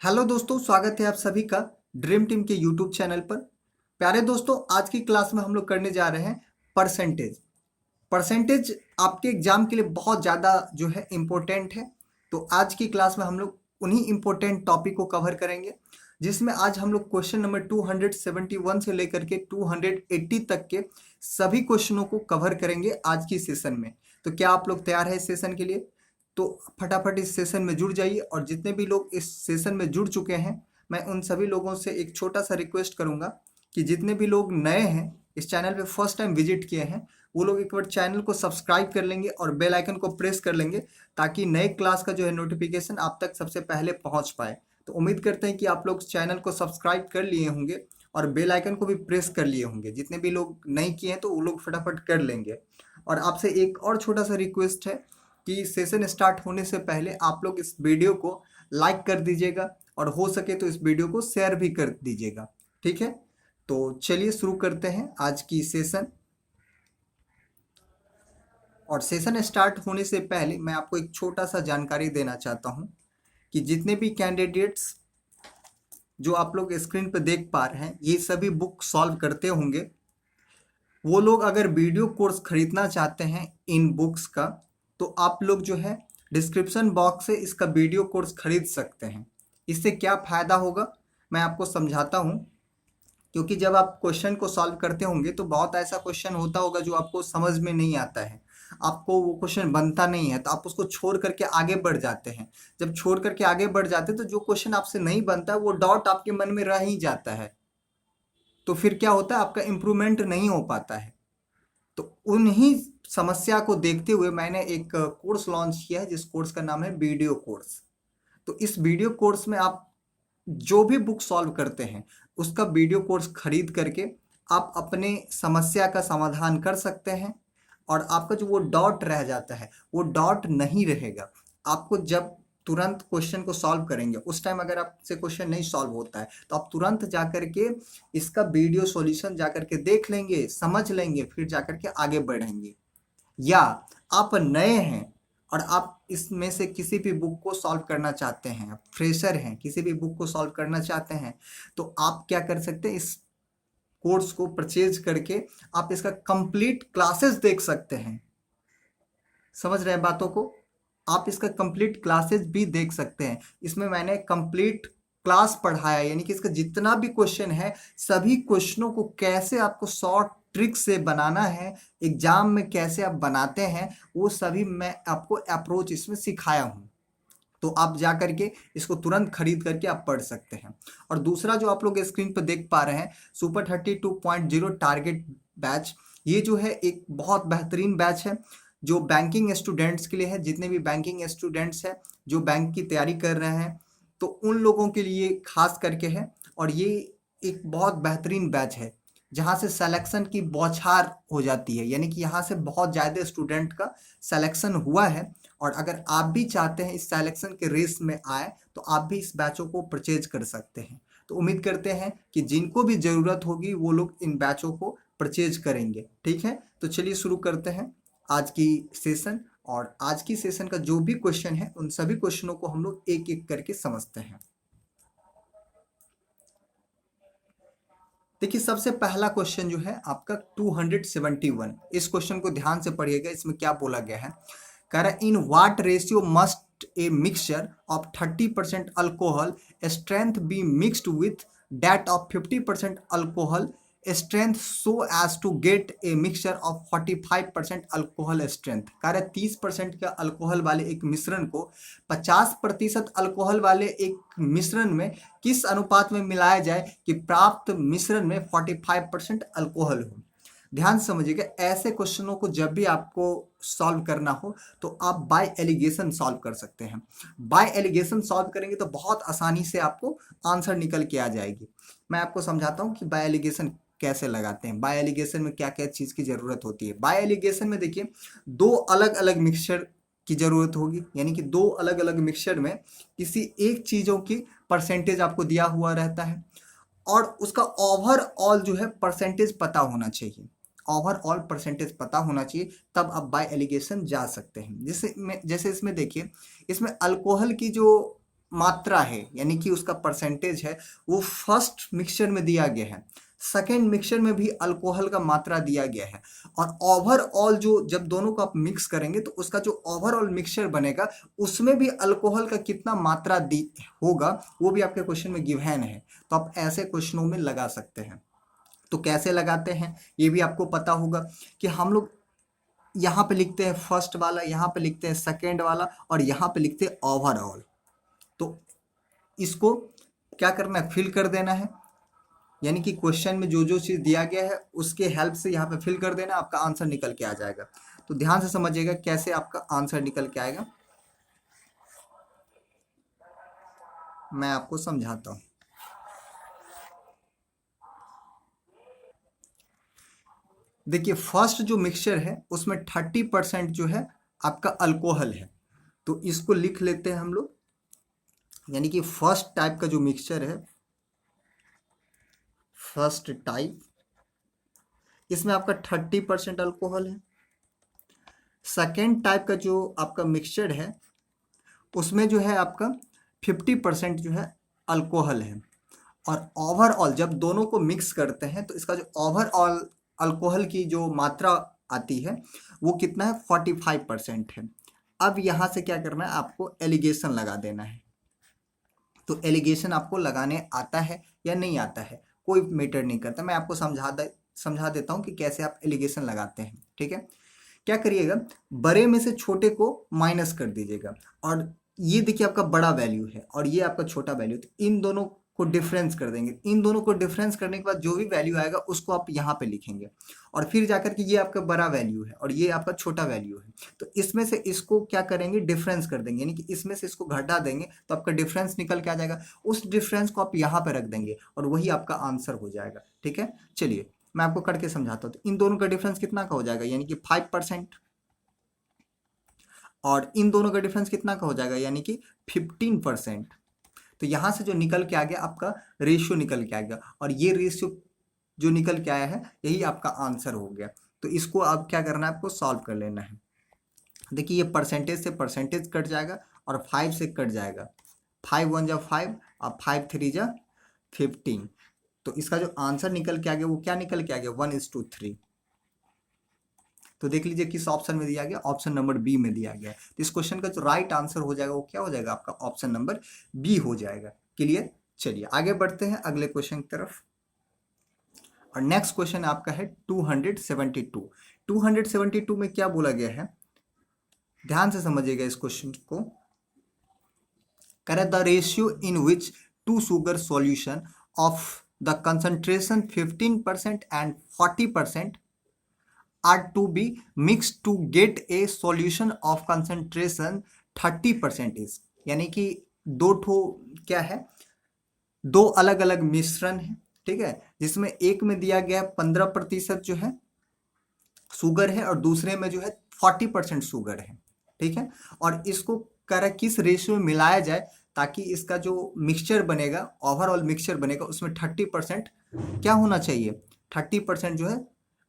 Hello दोस्तों, स्वागत है आप सभी का ड्रीम टीम के यूट्यूब चैनल पर। प्यारे दोस्तों, आज की क्लास में हम लोग करने जा रहे हैं परसेंटेज। परसेंटेज आपके एग्जाम के लिए बहुत ज़्यादा जो है इम्पोर्टेंट है। तो आज की क्लास में हम लोग उन्हीं इम्पोर्टेंट टॉपिक को कवर करेंगे, जिसमें आज हम लोग क्वेश्चन नंबर 271 से लेकर के 280 तक के सभी क्वेश्चनों को कवर करेंगे आज की सेशन में। तो क्या आप लोग तैयार हैं इस सेशन के लिए? तो फटाफट इस सेशन में जुड़ जाइए। और जितने भी लोग इस सेशन में जुड़ चुके हैं, मैं उन सभी लोगों से एक छोटा सा रिक्वेस्ट करूंगा कि जितने भी लोग नए हैं, इस चैनल पे फर्स्ट टाइम विजिट किए हैं, वो लोग एक बार चैनल को सब्सक्राइब कर लेंगे और बेल आइकन को प्रेस कर लेंगे, ताकि नए क्लास का जो है नोटिफिकेशन आप तक सबसे पहले पहुंच पाए। तो उम्मीद करते हैं कि आप लोग चैनल को सब्सक्राइब कर लिए होंगे और बेल आइकन को भी प्रेस कर लिए होंगे। जितने भी लोग नहीं किए हैं तो वो लोग फटाफट कर लेंगे। और आपसे एक और छोटा सा रिक्वेस्ट है कि सेशन स्टार्ट होने से पहले आप लोग इस वीडियो को लाइक कर दीजिएगा और हो सके तो इस वीडियो को शेयर भी कर दीजिएगा। ठीक है, तो चलिए शुरू करते हैं आज की सेशन। और सेशन स्टार्ट होने से पहले मैं आपको एक छोटा सा जानकारी देना चाहता हूं कि जितने भी कैंडिडेट्स जो आप लोग स्क्रीन पर देख पा रहे हैं, ये सभी बुक सॉल्व करते होंगे। वो लोग अगर वीडियो कोर्स खरीदना चाहते हैं इन बुक्स का, तो आप लोग जो है डिस्क्रिप्शन बॉक्स से इसका वीडियो कोर्स खरीद सकते हैं। इससे क्या फ़ायदा होगा मैं आपको समझाता हूँ। क्योंकि जब आप क्वेश्चन को सॉल्व करते होंगे तो बहुत ऐसा क्वेश्चन होता होगा जो आपको समझ में नहीं आता है, आपको वो क्वेश्चन बनता नहीं है, तो आप उसको छोड़ करके आगे बढ़ जाते हैं। जब छोड़ करके आगे बढ़ जाते हैं तो जो क्वेश्चन आपसे नहीं बनता वो डाउट आपके मन में रह ही जाता है। तो फिर क्या होता है, आपका इम्प्रूवमेंट नहीं हो पाता है। तो उन्हीं समस्या को देखते हुए मैंने एक कोर्स लॉन्च किया है, जिस कोर्स का नाम है वीडियो कोर्स। तो इस वीडियो कोर्स में आप जो भी बुक सॉल्व करते हैं उसका वीडियो कोर्स खरीद करके आप अपने समस्या का समाधान कर सकते हैं। और आपका जो वो डॉट रह जाता है वो डॉट नहीं रहेगा। आपको जब तुरंत क्वेश्चन को सॉल्व करेंगे, उस टाइम अगर आपसे क्वेश्चन नहीं सॉल्व होता है तो आप तुरंत जा करके इसका वीडियो सॉल्यूशन जा करके देख लेंगे, समझ लेंगे, फिर जा करके आगे बढ़ेंगे। या आप नए हैं और आप इसमें से किसी भी बुक को सॉल्व करना चाहते हैं, आप फ्रेशर हैं, किसी भी बुक को सॉल्व करना चाहते हैं, तो आप क्या कर सकते हैं, इस कोर्स को परचेज करके आप इसका कंप्लीट क्लासेस देख सकते हैं। समझ रहे हैं बातों को? आप इसका कंप्लीट क्लासेस भी देख सकते हैं। इसमें मैंने कंप्लीट क्लास पढ़ाया, यानी कि इसका जितना भी क्वेश्चन है, सभी क्वेश्चनों को कैसे आपको शॉर्ट ट्रिक से बनाना है, एग्जाम में कैसे आप बनाते हैं, वो सभी मैं आपको अप्रोच इसमें सिखाया हूँ। तो आप जा करके इसको तुरंत खरीद करके आप पढ़ सकते हैं। और दूसरा जो आप लोग स्क्रीन पर देख पा रहे हैं, सुपर 32.0 टारगेट बैच, ये जो है एक बहुत बेहतरीन बैच है जो बैंकिंग स्टूडेंट्स के लिए है। जितने भी बैंकिंग स्टूडेंट्स हैं जो बैंक की तैयारी कर रहे हैं, तो उन लोगों के लिए खास करके है। और ये एक बहुत बेहतरीन बैच है जहाँ से सिलेक्शन की बौछार हो जाती है, यानी कि यहाँ से बहुत ज़्यादा स्टूडेंट का सिलेक्शन हुआ है। और अगर आप भी चाहते हैं इस सिलेक्शन के रेस में आए, तो आप भी इस बैचों को परचेज कर सकते हैं। तो उम्मीद करते हैं कि जिनको भी ज़रूरत होगी वो लोग इन बैचों को परचेज करेंगे। ठीक है, तो चलिए शुरू करते हैं आज की सेशन। और आज की सेशन का जो भी क्वेश्चन है, उन सभी क्वेश्चनों को हम लोग एक एक करके समझते हैं। देखिए, सबसे पहला क्वेश्चन जो है आपका 271, इस क्वेश्चन को ध्यान से पढ़िएगा। इसमें क्या बोला गया है, कह रहा है in what ratio must a mixture of 30% alcohol strength be mixed with that of 50% alcohol strength so as to get a mixture of 45% alcohol strength. कह रहा है 30% का अल्कोहल वाले एक मिश्रण को 50% अल्कोहल वाले एक मिश्रण में किस अनुपात में मिलाया जाए कि प्राप्त मिश्रण में 45% अल्कोहल हो। ध्यान समझिएगा, ऐसे क्वेश्चनों को जब भी आपको सॉल्व करना हो तो आप बाय एलिगेशन सॉल्व कर सकते हैं। बाय एलिगेशन सॉल्व करेंगे तो बहुत आसानी से आपको आंसर निकल के आ जाएगी। मैं आपको समझाता हूँ कि बाय एलिगेशन कैसे लगाते हैं। बाय एलिगेशन में क्या क्या चीज़ की ज़रूरत होती है। बाय एलिगेशन में देखिए, दो अलग अलग मिक्सचर की ज़रूरत होगी, यानी कि दो अलग अलग मिक्सचर में किसी एक चीज़ों की परसेंटेज आपको दिया हुआ रहता है और उसका ओवरऑल जो है परसेंटेज पता होना चाहिए। ओवरऑल परसेंटेज पता होना चाहिए, तब आप बाय एलिगेशन जा सकते हैं। जैसे इसमें देखिए, इसमें अल्कोहल की जो मात्रा है यानी कि उसका परसेंटेज है वो फर्स्ट मिक्सचर में दिया गया है, सेकेंड मिक्सचर में भी अल्कोहल का मात्रा दिया गया है, और ओवरऑल जो जब दोनों को आप मिक्स करेंगे तो उसका जो ओवरऑल मिक्सचर बनेगा उसमें भी अल्कोहल का कितना मात्रा दी होगा वो भी आपके क्वेश्चन में गिवन है। तो आप ऐसे क्वेश्चनों में लगा सकते हैं। तो कैसे लगाते हैं ये भी आपको पता होगा कि हम लोग यहाँ पे लिखते हैं फर्स्ट वाला, यहाँ पे लिखते हैं सेकेंड वाला, और यहाँ पे लिखते हैं ओवरऑल। तो इसको क्या करना है, फिल कर देना है, यानी कि क्वेश्चन में जो जो चीज़ दिया गया है उसके हेल्प से यहाँ पे फिल कर देना, आपका आंसर निकल के आ जाएगा। तो ध्यान से समझिएगा कैसे आपका आंसर निकल के आएगा, मैं आपको समझाता हूँ। देखिए फर्स्ट जो मिक्सचर है उसमें 30% जो है आपका अल्कोहल है, तो इसको लिख लेते हैं हम लोग, यानी कि फर्स्ट टाइप का जो मिक्सचर है, फर्स्ट टाइप, इसमें आपका 30% अल्कोहल है। सेकेंड टाइप का जो आपका मिक्सचर है उसमें जो है आपका 50% जो है अल्कोहल है, और ओवरऑल जब दोनों को मिक्स करते हैं तो इसका जो ओवरऑल अल्कोहल की जो मात्रा आती है वो कितना है, 45% है। अब यहाँ से क्या करना है, आपको एलिगेशन लगा देना है। तो एलिगेशन आपको लगाने आता है या नहीं आता है कोई मैटर नहीं करता, मैं आपको समझा देता हूँ कि कैसे आप एलिगेशन लगाते हैं। ठीक है, क्या करिएगा, बड़े में से छोटे को माइनस कर दीजिएगा, और ये देखिए आपका बड़ा वैल्यू है और ये आपका छोटा वैल्यू, तो इन दोनों को डिफरेंस कर देंगे। इन दोनों को डिफरेंस करने के बाद जो भी वैल्यू आएगा उसको आप यहाँ पे लिखेंगे, और फिर जाकर के ये आपका बड़ा वैल्यू है और ये आपका छोटा वैल्यू है, तो इसमें से इसको क्या करेंगे, डिफरेंस कर देंगे, यानी कि इसमें से इसको घटा देंगे तो आपका डिफरेंस निकल के आ जाएगा। उस डिफरेंस को आप यहाँ पे रख देंगे और वही आपका आंसर हो जाएगा। ठीक है, चलिए मैं आपको करके समझाता हूँ। तो इन दोनों का डिफरेंस कितना का हो जाएगा, यानी कि 5%, और इन दोनों का डिफरेंस कितना का हो जाएगा, यानी कि 15%। तो यहाँ से जो निकल के आ गया आपका रेशियो निकल के आ गया, और ये रेशियो जो निकल के आया है यही आपका आंसर हो गया। तो इसको अब क्या करना है, आपको सॉल्व कर लेना है। देखिए ये परसेंटेज से परसेंटेज कट जाएगा और 5 से कट जाएगा, 5 1 जा 5 और 5 3 जा 15। तो इसका जो आंसर निकल के आ गया वो क्या निकल के आ गया, 1:3। तो देख लीजिए किस ऑप्शन में दिया गया, ऑप्शन नंबर बी में दिया गया है। तो इस क्वेश्चन का जो राइट आंसर हो जाएगा वो क्या हो जाएगा, आपका ऑप्शन नंबर बी हो जाएगा। क्लियर, चलिए आगे बढ़ते हैं अगले क्वेश्चन की तरफ। और नेक्स्ट क्वेश्चन आपका है 272। 272 में क्या बोला गया है, ध्यान से समझिएगा इस क्वेश्चन को। करें the ratio in which two sugar solution of the concentration 15% and 40% are to be mixed to get a solution of concentration 30%, यानी कि दो ठो क्या है, दो अलग अलग मिश्रण है। ठीक है, जिसमें एक में दिया गया 15% जो है शुगर है और दूसरे में जो है 40% शुगर है। ठीक है, और इसको करा किस रेशियो में मिलाया जाए ताकि इसका जो मिक्सचर बनेगा, ओवरऑल मिक्सचर बनेगा, उसमें 30% क्या होना चाहिए, 30% जो है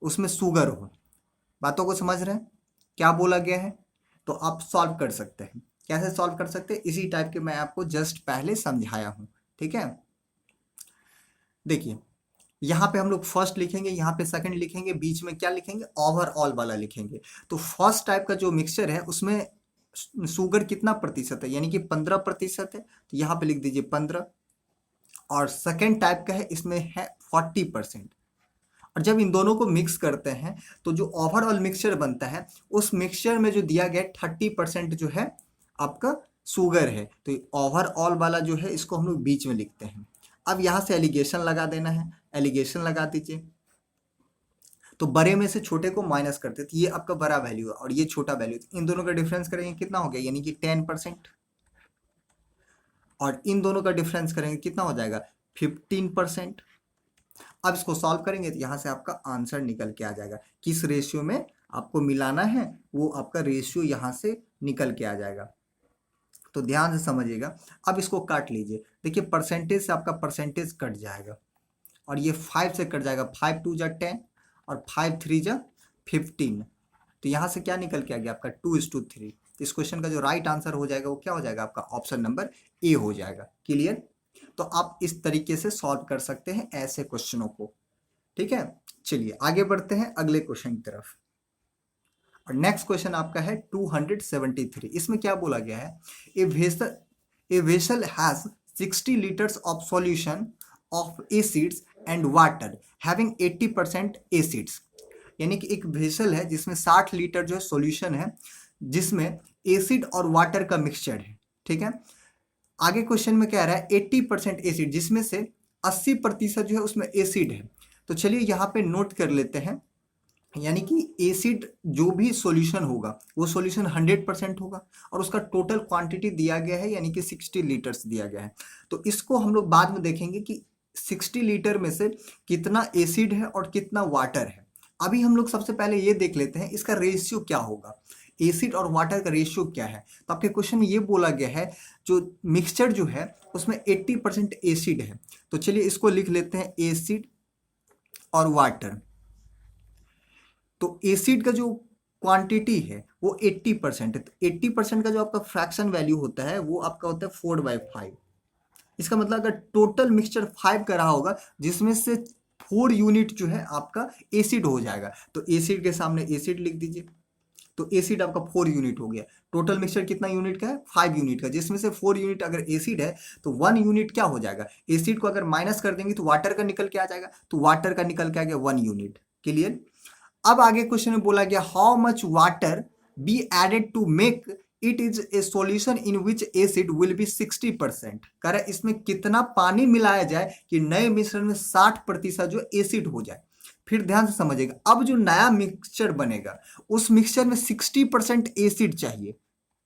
उसमें शुगर हो। बातों को समझ रहे हैं क्या बोला गया है, तो आप सॉल्व कर सकते हैं। कैसे सॉल्व कर सकते हैं, इसी टाइप के मैं आपको जस्ट पहले समझाया हूं। ठीक है, देखिए यहाँ पे हम लोग फर्स्ट लिखेंगे, यहाँ पे सेकंड लिखेंगे, बीच में क्या लिखेंगे, ओवरऑल वाला लिखेंगे। तो फर्स्ट टाइप का जो मिक्सचर है उसमें शुगर कितना प्रतिशत है, यानी कि 15% है, तो यहाँ पे लिख दीजिए 15। और सेकेंड टाइप का है, इसमें है 40%। और जब इन दोनों को मिक्स करते हैं तो जो ओवरऑल मिक्सचर बनता है उस मिक्सचर में जो दिया गया 30% जो है आपका शुगर है, तो ओवरऑल वाला जो है इसको हम लोग बीच में लिखते हैं। अब यहाँ से एलिगेशन लगा देना है, एलिगेशन लगा दीजिए। तो बड़े में से छोटे को माइनस करते, तो ये आपका बड़ा वैल्यू है और ये छोटा वैल्यू, तो इन दोनों का डिफरेंस करेंगे कितना हो गया, यानी कि 10%, और इन दोनों का डिफरेंस करेंगे कितना हो जाएगा, 15%। अब इसको सॉल्व करेंगे तो यहाँ से आपका आंसर निकल के आ जाएगा। किस रेशियो में आपको मिलाना है वो आपका रेशियो यहाँ से निकल के आ जाएगा। तो ध्यान से समझिएगा। अब इसको काट लीजिए, देखिए परसेंटेज से आपका परसेंटेज कट जाएगा और ये 5 से कट जाएगा, 5 2 जा 10 और 5 3 जा 15। तो यहाँ से क्या निकल के आ गया आपका 2:3। इस क्वेश्चन का जो राइट आंसर हो जाएगा वो क्या हो जाएगा, आपका ऑप्शन नंबर ए हो जाएगा। क्लियर? तो आप इस तरीके से सॉल्व कर सकते हैं ऐसे क्वेश्चनों को। ठीक है, चलिए आगे बढ़ते हैं अगले क्वेश्चन की तरफ। और नेक्स्ट क्वेश्चन आपका है 273। इसमें क्या बोला गया है, a vessel has 60 litres of solution of acids and water having 80% acids. यानी कि एक वेसल है जिसमें 60 लीटर जो है सॉल्यूशन है जिसमें एसिड और वाटर का मिक्सचर है। ठीक है, आगे क्वेश्चन में क्या आ रहा है, 80% एसिड, जिसमें से 80% जो है उसमें एसिड है। तो चलिए यहाँ पे नोट कर लेते हैं, यानी कि एसिड जो भी सॉल्यूशन होगा वो सॉल्यूशन 100% होगा और उसका टोटल क्वांटिटी दिया गया है यानी कि 60 लीटर्स दिया गया है। तो इसको हम लोग बाद में देखेंगे कि 60 लीटर में से कितना एसिड है और कितना वाटर है। अभी हम लोग सबसे पहले ये देख लेते हैं इसका रेशियो क्या होगा, एसिड और वाटर का रेशियो क्या है। तो आपके क्वेश्चन में ये बोला गया है जो मिक्सचर जो है उसमें 80% एसिड है। तो चलिए इसको लिख लेते हैं एसिड और वाटर। तो एसिड का जो क्वांटिटी है वो 80% है। तो 80% का जो आपका फ्रैक्शन वैल्यू होता है वो आपका होता है 4/5। इसका मतलब अगर टोटल मिक्सचर 5 का रहा होगा जिसमें से 4 यूनिट जो है आपका एसिड हो जाएगा। तो एसिड के सामने एसिड लिख दीजिए, तो एसिड आपका 4 यूनिट हो गया। टोटल मिक्सचर कितना यूनिट का है, 5 यूनिट का, जिसमें से 4 यूनिट अगर एसिड है तो 1 यूनिट क्या हो जाएगा, एसिड को अगर माइनस कर देंगे तो वाटर का निकल के आ जाएगा, तो वाटर का निकल के आ गया 1 यूनिट। क्लियर? अब आगे क्वेश्चन में बोला गया how much water be added to make it is a solution in which acid will be 60%। कह रहा है इसमें कितना पानी मिलाया जाए कि नए मिश्रण में 60% जो एसिड हो जाए। फिर ध्यान से समझिएगा, अब जो नया मिक्सचर बनेगा उस मिक्सचर में 60% एसिड चाहिए,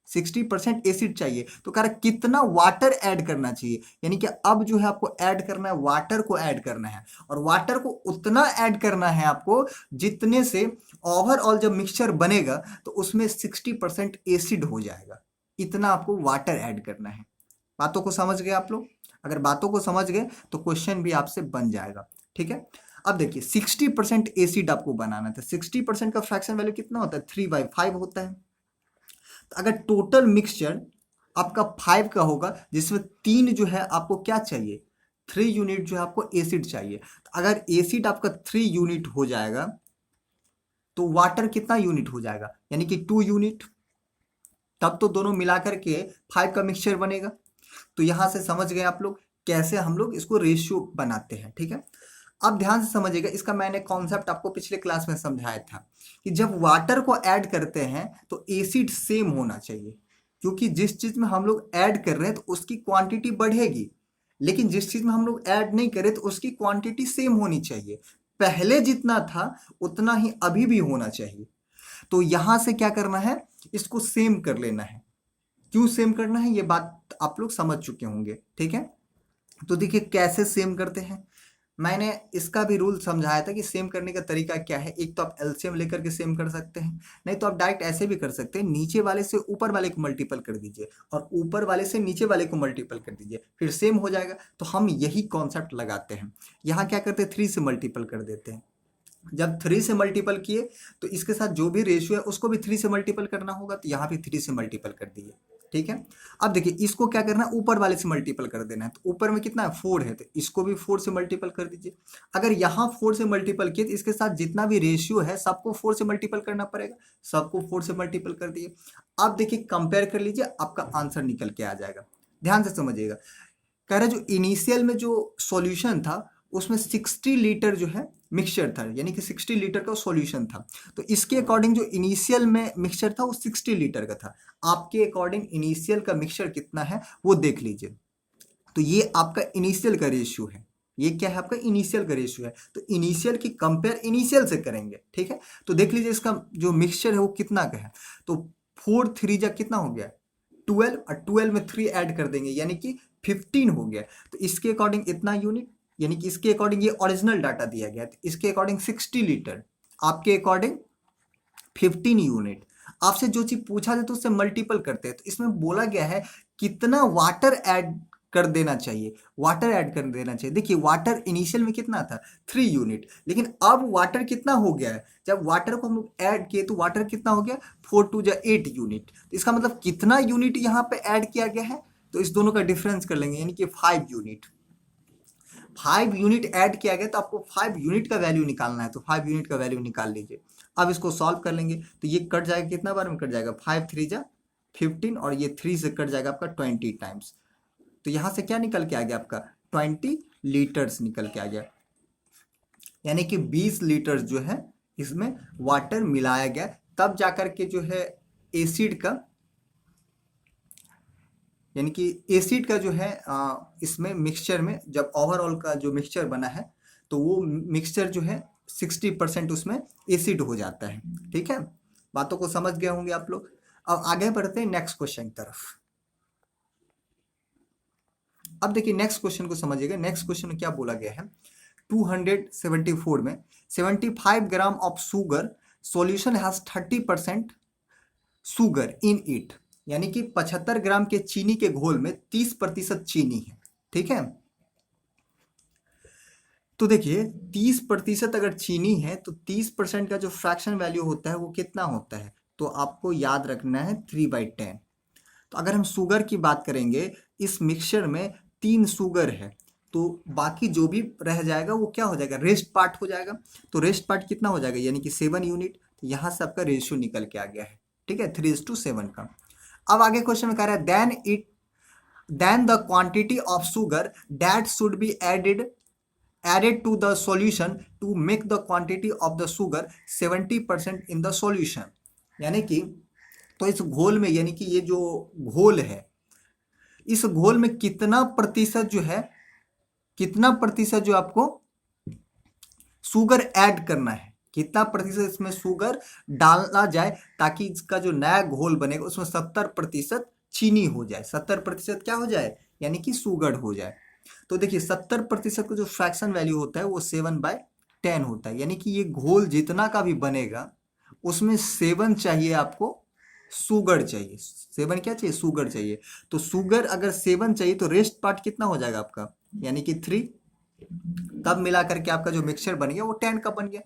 60% एसिड चाहिए। तो कह रहा है कितना वाटर ऐड करना चाहिए, यानी कि अब जो है आपको ऐड करना है, वाटर को ऐड करना है, और वाटर को उतना ऐड करना है आपको जितने से ओवरऑल जब मिक्सचर बनेगा तो उसमें 60% एसिड हो जाएगा। इतना आपको वाटर ऐड करना है। बातों को समझ गए आप लोग? अगर बातों को समझ गए तो क्वेश्चन भी आपसे बन जाएगा। ठीक है, अब देखिए 60% एसिड आपको बनाना था। 60% का फ्रैक्शन वैल्यू कितना होता है, 3/5 होता है। तो अगर टोटल मिक्सचर आपका 5 का होगा जिसमें 3 जो है आपको क्या चाहिए, 3 यूनिट जो है आपको एसिड चाहिए। तो अगर एसिड आपका 3 यूनिट हो जाएगा तो वाटर कितना यूनिट हो जाएगा, यानी कि 2 यूनिट। तब तो दोनों मिलाकर के 5 का मिक्सचर बनेगा। तो यहां से समझ गए आप लोग कैसे हम लोग इसको रेशियो बनाते हैं। ठीक है, अब ध्यान से समझिएगा, इसका मैंने कॉन्सेप्ट आपको पिछले क्लास में समझाया था कि जब वाटर को ऐड करते हैं तो एसिड सेम होना चाहिए, क्योंकि जिस चीज में हम लोग ऐड कर रहे हैं तो उसकी क्वांटिटी बढ़ेगी, लेकिन जिस चीज में हम लोग ऐड नहीं करें तो उसकी क्वांटिटी सेम होनी चाहिए। पहले जितना था उतना ही अभी भी होना चाहिए। तो यहां से क्या करना है, इसको सेम कर लेना है। क्यों सेम करना है ये बात आप लोग समझ चुके होंगे। ठीक है, तो देखिए कैसे सेम करते हैं, मैंने इसका भी रूल समझाया था कि सेम करने का तरीका क्या है। एक तो आप एलसीएम लेकर के सेम कर सकते हैं, नहीं तो आप डायरेक्ट ऐसे भी कर सकते हैं, नीचे वाले से ऊपर वाले को मल्टीपल कर दीजिए और ऊपर वाले से नीचे वाले को मल्टीपल कर दीजिए, फिर सेम हो जाएगा। तो हम यही कॉन्सेप्ट लगाते हैं। यहाँ क्या करते हैं, 3 से मल्टीपल कर देते हैं। जब 3 से मल्टीपल किए तो इसके साथ जो भी रेशियो है उसको भी 3 से मल्टीपल करना होगा, तो यहाँ भी 3 से मल्टीपल कर दिए। ठीक है, अब देखिए इसको क्या करना है, ऊपर वाले से मल्टीपल कर देना है। तो ऊपर में कितना है, 4 है, तो इसको भी 4 से मल्टीपल कर दीजिए। अगर यहाँ 4 से मल्टीपल किए तो इसके साथ जितना भी रेशियो है सबको 4 से मल्टीपल करना पड़ेगा, सबको 4 से मल्टीपल कर दिए। अब देखिए कंपेयर कर लीजिए, आपका आंसर निकल के आ जाएगा। ध्यान से समझिएगा, कह रहा है जो इनिशियल में जो सॉल्यूशन था उसमें 60 लीटर जो है मिक्सचर था, यानी कि 60 लीटर का सॉल्यूशन था। तो इसके अकॉर्डिंग जो इनिशियल में मिक्सचर था वो 60 लीटर का था। आपके अकॉर्डिंग इनिशियल का मिक्सचर कितना है वो देख लीजिए। तो ये आपका इनिशियल का रेशियो है, ये क्या है, आपका इनिशियल का रेशियो है। तो इनिशियल की कंपेयर इनिशियल से करेंगे। ठीक है, तो देख लीजिए इसका जो मिक्सचर है वो कितना का है। तो 4 3 जा कितना हो गया, 12, और 12 में 3 ऐड कर देंगे यानी कि 15 हो गया। तो इसके अकॉर्डिंग इतना यूनिट, यानी कि इसके अकॉर्डिंग ये ओरिजिनल डाटा दिया गया है। तो इसके अकॉर्डिंग 60 लीटर, आपके अकॉर्डिंग 15 यूनिट। आपसे जो चीज पूछा जाए तो उससे मल्टीपल करते हैं। तो इसमें बोला गया है कितना वाटर ऐड कर देना चाहिए, वाटर ऐड कर देना चाहिए। देखिए वाटर इनिशियल में कितना था 3 यूनिट, लेकिन अब वाटर कितना हो गया है, जब वाटर को हम लोग ऐड किए तो वाटर कितना हो गया 4 2 जा 8 यूनिट। तो इसका मतलब कितना यूनिट यहाँ पे ऐड किया गया है, तो इस दोनों का डिफरेंस कर लेंगे, यानी कि 5 यूनिट। 5 यूनिट ऐड किया गया, तो आपको 5 यूनिट का वैल्यू निकालना है, तो 5 यूनिट का वैल्यू निकाल लीजिए। अब इसको सॉल्व कर लेंगे तो ये कट जाएगा, कितना बार में कट जाएगा 5 3 जा 15, और ये 3 से कट जाएगा आपका 20 टाइम्स। तो यहाँ से क्या निकल के आ गया आपका 20 लीटर्स निकल के आ गया, यानी कि 20 लीटर जो है इसमें वाटर मिलाया गया, तब जाकर के जो है एसिड का, यानी कि एसिड का जो है इसमें मिक्सचर में जब ओवरऑल का जो मिक्सचर बना है तो वो मिक्सचर जो है 60% उसमें एसिड हो जाता है। ठीक है, बातों को समझ गए होंगे आप लोग। अब आगे बढ़ते हैं नेक्स्ट क्वेश्चन की तरफ। अब देखिए नेक्स्ट क्वेश्चन को समझिएगा। नेक्स्ट क्वेश्चन में क्या बोला गया है, 274 में 75 gram of sugar solution has 30% sugar in it, यानी कि 75 ग्राम के चीनी के घोल में 30% चीनी है। ठीक है, तो देखिए 30% अगर चीनी है तो 30% का जो फ्रैक्शन वैल्यू होता है वो कितना होता है, तो आपको याद रखना है 3/10। तो अगर हम शुगर की बात करेंगे, इस मिक्सचर में 3 शुगर है, तो बाकी जो भी रह जाएगा वो क्या हो जाएगा, रेस्ट पार्ट हो जाएगा। तो रेस्ट पार्ट कितना हो जाएगा, यानी कि 7 यूनिट। तो यहाँ से आपका रेशियो निकल के आ गया है। ठीक है, 3:7 का। अब आगे क्वेश्चन में कह रहा है then the quantity of sugar that should be added to the solution to make the quantity of the sugar 70% in the solution, यानी कि तो इस घोल में, यानी कि ये जो घोल है, इस घोल में कितना प्रतिशत जो है, कितना प्रतिशत जो आपको शुगर ऐड करना है, कितना प्रतिशत इसमें शुगर डालना जाए ताकि इसका जो नया घोल बनेगा उसमें 70% चीनी हो जाए, 70% क्या हो जाए, यानी कि शुगर हो जाए। तो देखिए 70% का जो फ्रैक्शन वैल्यू होता है वो 7/10 होता है, यानी कि ये घोल जितना का भी बनेगा उसमें 7 चाहिए आपको, शुगर चाहिए। 7 क्या चाहिए, शुगर चाहिए। तो शुगर अगर 7 चाहिए तो रेस्ट पार्ट कितना हो जाएगा आपका, यानी कि 3, तब मिला करके आपका जो मिक्सचर बन गया वो 10 का बन गया।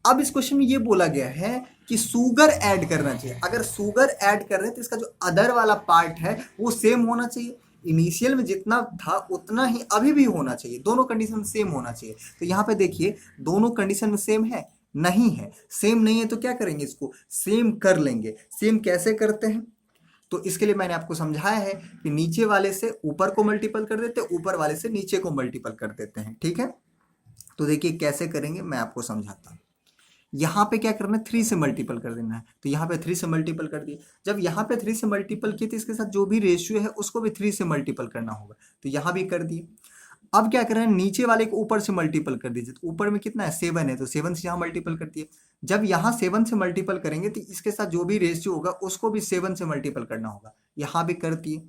अब इस क्वेश्चन में ये बोला गया है कि शुगर ऐड करना चाहिए। अगर शुगर ऐड कर रहे हैं तो इसका जो अदर वाला पार्ट है वो सेम होना चाहिए, इनिशियल में जितना था उतना ही अभी भी होना चाहिए, दोनों कंडीशन सेम होना चाहिए। तो यहाँ पे देखिए दोनों कंडीशन में सेम है, नहीं है, सेम नहीं है तो क्या करेंगे, इसको सेम कर लेंगे। सेम कैसे करते हैं, तो इसके लिए मैंने आपको समझाया है कि नीचे वाले से ऊपर को मल्टीपल कर देते, ऊपर वाले से नीचे को मल्टीपल कर देते हैं। ठीक है, तो देखिए कैसे करेंगे मैं आपको समझाता हूँ। यहाँ पे क्या करना है, 3 से मल्टीपल कर देना है, तो यहाँ पे 3 से मल्टीपल कर दिए। जब यहाँ पे 3 से मल्टीपल किए तो इसके साथ जो भी रेशियो है उसको भी 3 से मल्टीपल करना होगा, तो यहाँ भी कर दिए। अब क्या कर रहे हैं, नीचे वाले को ऊपर से मल्टीपल कर दीजिए। तो ऊपर में कितना है 7 है, तो 7 से यहाँ मल्टीपल कर दिए। जब यहाँ 7 से मल्टीपल करेंगे तो इसके साथ जो भी रेशियो होगा उसको भी 7 से मल्टीपल करना होगा, यहाँ भी कर दिए।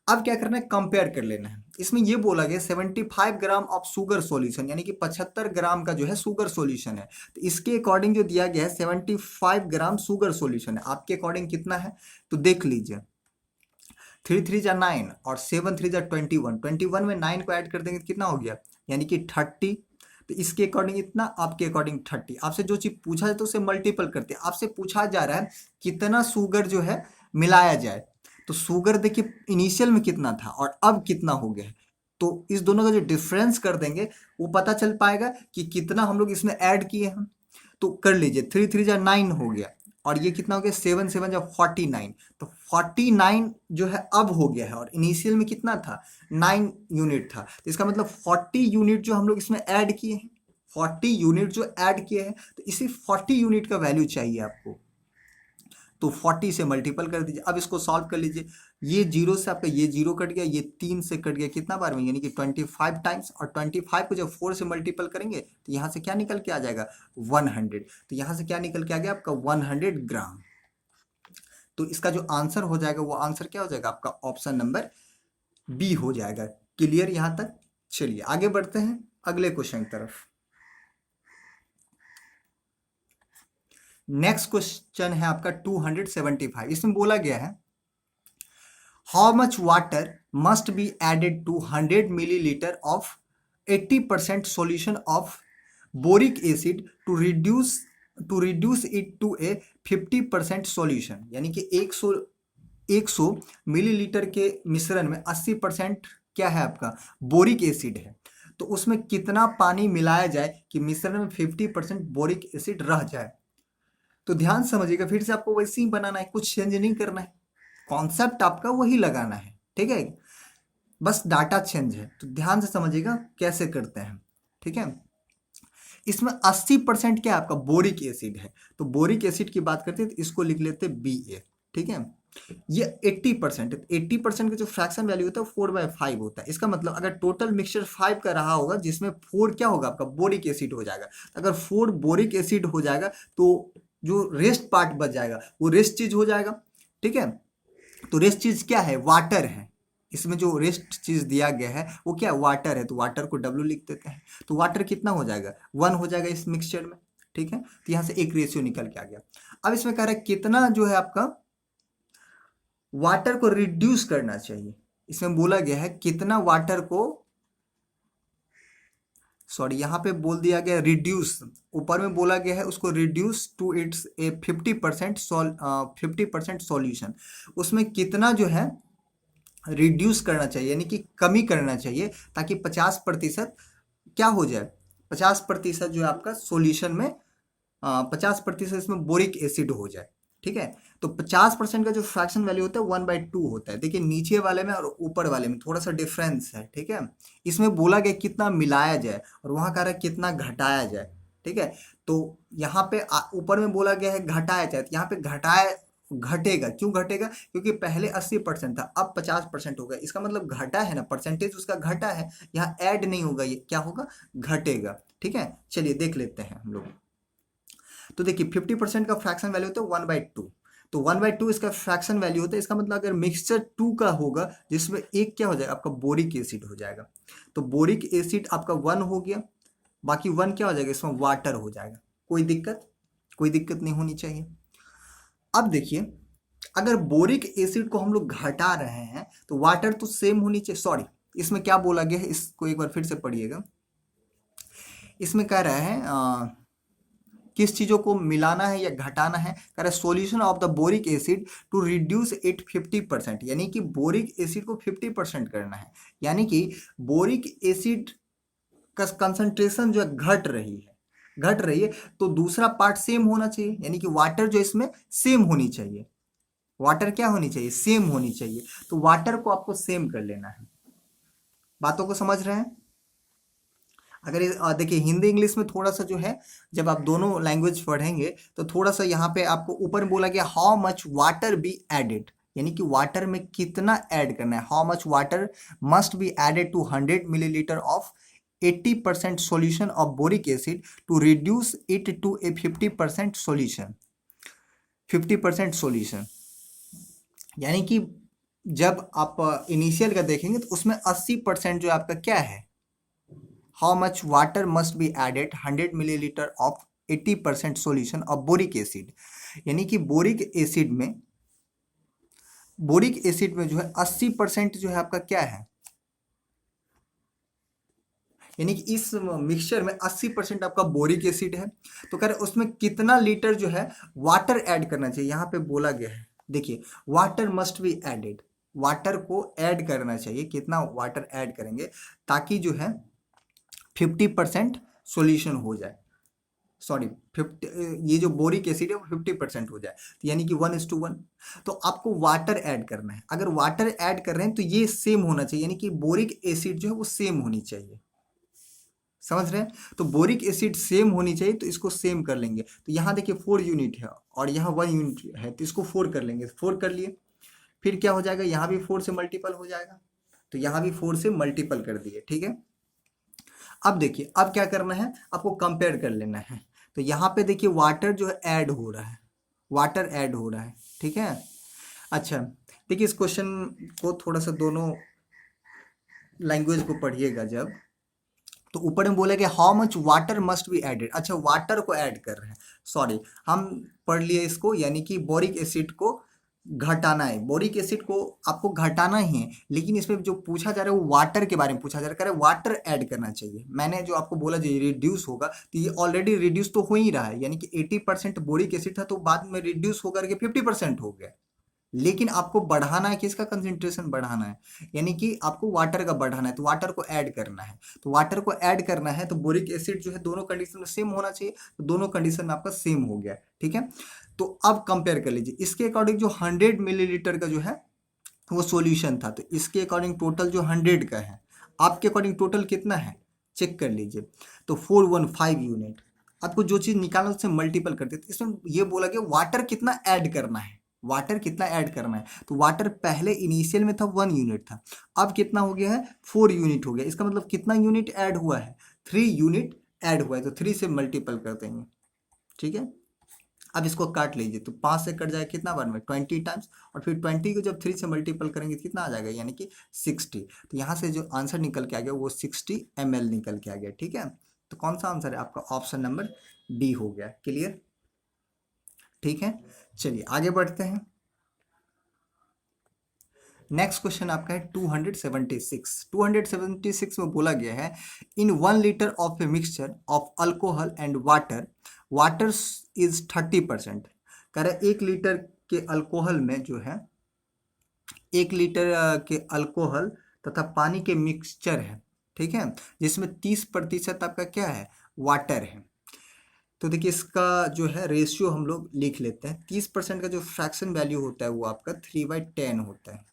अब क्या करना है, कंपेयर कर लेना है। इसमें ये बोला गया 75 ग्राम ऑफ शुगर सॉल्यूशन, यानी कि 75 ग्राम का जो है शुगर सॉल्यूशन है। तो इसके अकॉर्डिंग जो दिया गया है 75 ग्राम शुगर सॉल्यूशन है, आपके अकॉर्डिंग कितना है, तो देख लीजिए। 3 3 जा 9 और 7 3 जा 21, 21 में 9 को ऐड कर देंगे तो कितना हो गया, यानी कि 30। तो इसके अकॉर्डिंग इतना, आपके अकॉर्डिंग 30। आपसे जो चीज पूछा जाए तो उसे मल्टीपल करते हैं। आपसे पूछा जा रहा है कितना शुगर जो है मिलाया जाए, तो शुगर देखिए इनिशियल में कितना था और अब कितना हो गया है, तो इस दोनों का जो डिफरेंस कर देंगे वो पता चल पाएगा कि कितना हम लोग इसमें ऐड किए हैं। तो कर लीजिए 3 3 जा 9 हो गया, और ये कितना हो गया 7 7 जा 49। तो 49 जो है अब हो गया है, और इनिशियल में कितना था 9 यूनिट था। तो इसका मतलब 40 यूनिट जो हम लोग इसमें ऐड किए हैं, 40 यूनिट जो ऐड किए हैं, तो इसी 40 यूनिट का वैल्यू चाहिए आपको, तो 40 से मल्टीपल कर दीजिए। अब इसको सॉल्व कर लीजिए, ये 0 से आपका ये 0 कट गया, ये 3 से कट गया, कितना बार में, यानी कि 25 टाइम्स। और 25 को जब 4 से मल्टीपल करेंगे तो यहाँ से क्या निकल के आ जाएगा 100। तो यहाँ से क्या निकल के आ गया आपका 100 ग्राम। तो इसका जो आंसर हो जाएगा वो आंसर क्या हो जाएगा आपका, ऑप्शन नंबर बी हो जाएगा। क्लियर यहाँ तक। चलिए आगे बढ़ते हैं अगले क्वेश्चन की तरफ। नेक्स्ट क्वेश्चन है आपका 275। इसमें बोला गया है how much water must be added to 100 millilitre of 80% solution of boric acid to reduce it to a 50% solution. यानी कि 100 मिलीलीटर के मिश्रण में 80% क्या है आपका बोरिक एसिड है, तो उसमें कितना पानी मिलाया जाए कि मिश्रण में 50% बोरिक एसिड रह जाए। तो ध्यान समझिएगा, फिर से आपको वैसे ही बनाना है, कुछ चेंज नहीं करना है, कॉन्सेप्ट आपका वही लगाना है, ठीक है, बस डाटा चेंज है। तो ध्यान से समझिएगा कैसे करते हैं, ठीक है। इसमें 80% क्या आपका बोरिक एसिड है, तो बोरिक एसिड की बात करते हैं तो इसको लिख लेते हैं Ba, ठीक है। ये 80% है, 80% का जो फ्रैक्शन वैल्यू होता है वो 4/5 होता है। इसका मतलब अगर टोटल मिक्सचर 5 का रहा होगा जिसमें 4 क्या होगा आपका बोरिक एसिड हो जाएगा। अगर 4 बोरिक एसिड हो जाएगा तो जो रेस्ट पार्ट बच जाएगा वो रेस्ट चीज हो जाएगा, ठीक है। तो रेस्ट चीज क्या है, वाटर है। इसमें जो रेस्ट चीज दिया गया है वो क्या वाटर है, तो वाटर को W लिख देते हैं। तो वाटर कितना हो जाएगा 1 हो जाएगा इस मिक्सचर में, ठीक है। तो यहाँ से एक रेशियो निकल के आ गया। अब इसमें कह रहा है कितना जो है आपका वाटर को रिड्यूस करना चाहिए। इसमें बोला गया है कितना वाटर को, सॉरी यहाँ पे बोल दिया गया रिड्यूस, ऊपर में बोला गया है उसको reduce to its a 50% solution. उसमें कितना जो है रिड्यूस करना चाहिए यानी कि कमी करना चाहिए ताकि 50% क्या हो जाए, 50% जो है आपका सॉल्यूशन में 50% इसमें बोरिक एसिड हो जाए, ठीक है। तो 50% का जो फ्रैक्शन वैल्यू होता है 1/2 होता है। देखिए नीचे वाले में और ऊपर वाले में थोड़ा सा डिफरेंस है, ठीक है। इसमें बोला गया कितना मिलाया जाए और वहां कह रहा है कितना घटाया जाए, ठीक है। तो यहाँ पे ऊपर में बोला गया है घटाया जाए, तो यहाँ पे घटेगा। क्यों घटेगा, क्योंकि पहले 80% था अब 50% हो गया। इसका मतलब घटा है ना, परसेंटेज उसका घटा है, यहाँ ऐड नहीं होगा, ये क्या होगा घटेगा, ठीक है। चलिए देख लेते हैं हम लोग। तो देखिए 50% का फ्रैक्शन वैल्यू होता है 1/2, तो 1/2 इसका फ्रैक्शन वैल्यू होता है। इसका मतलब अगर मिक्सचर 2 का होगा जिसमें एक क्या हो जाएगा आपका बोरिक एसिड हो जाएगा, तो बोरिक एसिड आपका 1 हो गया, बाकी 1 क्या हो जाएगा इसमें वाटर हो जाएगा। कोई दिक्कत नहीं होनी चाहिए। अब देखिए अगर बोरिक एसिड को हम लोग घटा रहे हैं तो वाटर तो सेम होनी चाहिए। सॉरी, इसमें क्या बोला गया है इसको एक बार फिर से पढ़िएगा। इसमें कह रहा है किस चीजों को मिलाना है या घटाना है, कह रहा है solution of the boric acid to reduce it 50%, यानी कि बोरिक एसिड को 50% करना है। यानी कि बोरिक एसिड का कंसंट्रेशन जो है घट रही है तो दूसरा पार्ट सेम होना चाहिए, यानी कि वाटर जो इसमें सेम होनी चाहिए। वाटर क्या होनी चाहिए, सेम होनी चाहिए। तो वाटर को आपको सेम कर लेना है। बातों को समझ रहे हैं। अगर देखिए हिंदी इंग्लिश में थोड़ा सा जो है जब आप दोनों लैंग्वेज पढ़ेंगे तो थोड़ा सा यहाँ पे आपको ऊपर बोला गया how much water be added, यानी कि वाटर में कितना ऐड करना है। How much water must be added to 100 millilitre of 80% solution of boric acid to reduce it to a 50% solution. 50% solution यानी कि जब आप इनिशियल का देखेंगे तो उसमें 80% जो आपका क्या है, how much water must be added 100 millilitre of 80% solution of boric acid, यानी कि बोरिक एसिड में जो है 80% जो है आपका क्या है, यानी कि इस मिक्सचर में 80% आपका बोरिक एसिड है। तो कह रहे उसमें कितना लीटर जो है वाटर ऐड करना चाहिए, यहाँ पे बोला गया है। देखिए water must be added, water को ऐड करना चाहिए। कितना वाटर ऐड करेंगे ताकि जो है 50% सॉल्यूशन हो जाए, सॉरी 50, ये जो बोरिक एसिड है वो 50% हो जाए, तो यानी कि 1:1। तो आपको वाटर ऐड करना है। अगर वाटर ऐड कर रहे हैं तो ये सेम होना चाहिए, यानी कि बोरिक एसिड जो है वो सेम होनी चाहिए। समझ रहे हैं, तो बोरिक एसिड सेम होनी चाहिए, तो इसको सेम कर लेंगे। तो यहाँ देखिए 4 यूनिट है और यहाँ 1 यूनिट है, तो इसको 4 कर लेंगे। 4 कर लिए, फिर क्या हो जाएगा, यहाँ भी 4 से मल्टीपल हो जाएगा, तो यहाँ भी 4 से मल्टीपल कर दिए, ठीक है। अब देखिए अब क्या करना है, आपको कंपेयर कर लेना है। तो यहाँ पे देखिए वाटर जो है ऐड हो रहा है, वाटर ऐड हो रहा है, ठीक है। अच्छा देखिए इस क्वेश्चन को थोड़ा सा दोनों लैंग्वेज को पढ़िएगा जब, तो ऊपर में बोला गया how much water must be added. अच्छा वाटर को ऐड कर रहे हैं, सॉरी हम पढ़ लिए इसको, यानी कि बोरिक एसिड को घटाना है, बोरिक एसिड को आपको घटाना ही है, लेकिन इसमें जो पूछा जा रहा है वो वाटर के बारे में पूछा जा रहा है, कह रहा है वाटर ऐड करना चाहिए। मैंने जो आपको बोला जो रिड्यूस होगा, तो ये ऑलरेडी रिड्यूस तो हो ही रहा है, यानी कि 80% बोरिक एसिड था तो बाद में रिड्यूस होकर के 50% हो गया। लेकिन आपको बढ़ाना है, किसका कंसेंट्रेशन बढ़ाना है, यानी कि आपको वाटर का बढ़ाना है, तो वाटर को ऐड करना है। तो वाटर को ऐड करना है तो बोरिक एसिड जो है दोनों कंडीशन में सेम होना चाहिए, तो दोनों कंडीशन में आपका सेम हो गया, ठीक है। तो अब कंपेयर कर लीजिए, इसके अकॉर्डिंग जो 100 मिलीलीटर का जो है वो सॉल्यूशन था, तो इसके अकॉर्डिंग टोटल जो 100 का है, आपके अकॉर्डिंग टोटल कितना है चेक कर लीजिए। तो 415 यूनिट, आपको जो चीज़ निकालना उससे मल्टीपल कर देते। इसमें ये बोला कि वाटर कितना ऐड करना है, वाटर कितना ऐड करना है, तो वाटर पहले इनिशियल में था 1 यूनिट था, अब कितना हो गया है 4 यूनिट हो गया। इसका मतलब कितना यूनिट ऐड हुआ है, 3 यूनिट ऐड हुआ है, तो 3 से मल्टीपल कर देंगे, ठीक है। अब इसको काट लीजिए, तो 5 से कट जाएगा कितना बार में 20 टाइम्स, और फिर 20 को जब 3 से मल्टीपल करेंगे तो कितना आ जाएगा, यानी कि 60। तो यहाँ से जो आंसर निकल के आ गया वो 60 ml निकल के आ गया, ठीक है। तो कौन सा आंसर है आपका, ऑप्शन नंबर डी हो गया, क्लियर, ठीक है। चलिए आगे बढ़ते हैं। नेक्स्ट क्वेश्चन आपका है 276। 276 में बोला गया है इन 1 litre of A mixture of alcohol and water, water is 30%। कह रहा है 1 लीटर के अल्कोहल में जो है 1 लीटर के अल्कोहल तथा पानी के मिक्सचर है, ठीक है, जिसमें 30% आपका क्या है, वाटर है। तो देखिए इसका जो है रेशियो हम लोग लिख लेते हैं। 30% का जो फ्रैक्शन वैल्यू होता है वो आपका 3/10 होता है।